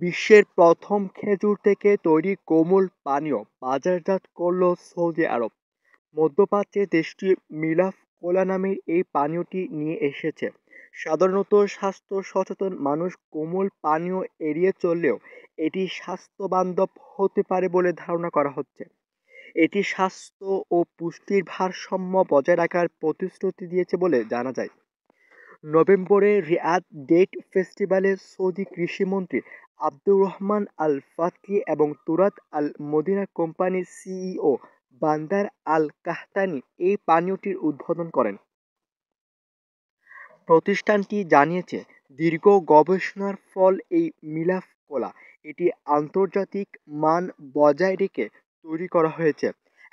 বিশ্বের প্রথম খেজুর থেকে তৈরি কোমল পানীয় বাজারজাত করল সৌদি আরব। মধ্যপ্রাচ্যে দেশটি মিলাফ কোলা নামের এই পানীয়টি নিয়ে এসেছে। সাধারণত স্বাস্থ্য সচেতন মানুষ কোমল পানীয় এড়িয়ে চললেও এটি স্বাস্থ্যবান্ধব হতে পারে বলে ধারণা করা হচ্ছে। এটি স্বাস্থ্য ও পুষ্টির ভারসাম্য বজায় রাখার প্রতিশ্রুতি দিয়েছে বলে জানা যায়। নভেম্বরে রিয়াদ ডেট ফেস্টিভ্যালে সৌদি কৃষিমন্ত্রী আব্দুর রহমান আল ফাতহি এবং তুরাত আল মদিনা কোম্পানির সিইও বান্দার আল কাহতানি এই পানীয়টির উদ্বোধন করেন। প্রতিষ্ঠানটি জানিয়েছে, দীর্ঘ গবেষণার ফল এই মিলাফ কোলা এটি আন্তর্জাতিক মান বজায় রেখে তৈরি করা হয়েছে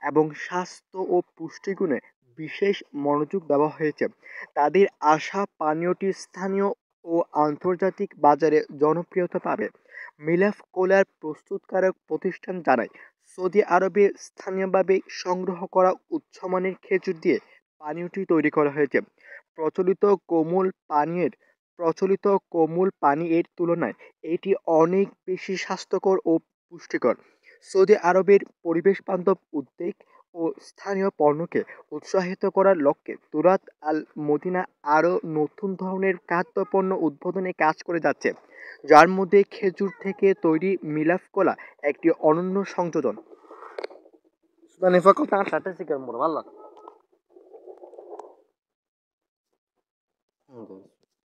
এবং স্বাস্থ্য ও পুষ্টিগুণে বিশেষ মনোযোগ দেওয়া হয়েছে। তাদের আশা পানীয়টি স্থানীয় ও আন্তর্জাতিক বাজারে জনপ্রিয়তা পাবে। মিলাফ কোলার প্রস্তুতকারক প্রতিষ্ঠান জানায়, সৌদি আরবে স্থানীয়ভাবে সংগ্রহ করা উচ্চমানের খেজুর দিয়ে পানীয়টি তৈরি করা হয়েছে। প্রচলিত কোমল পানীয়ের প্রচলিত কোমল পানীয়ের তুলনায় এটি অনেক বেশি স্বাস্থ্যকর ও পুষ্টিকর। সৌদি আরবের পরিবেশ বান্ধব উদ্যোগ ও স্থানীয় পণ্যকে উৎসাহিত করার লক্ষ্যে তুরাত আল মদিনা আরও নতুন ধরনের খাদ্যপণ্য উদ্বোধনে কাজ করে যাচ্ছে, যার মধ্যে খেজুর থেকে তৈরি মিলাফ কোলা একটি অনন্য সংযোজন।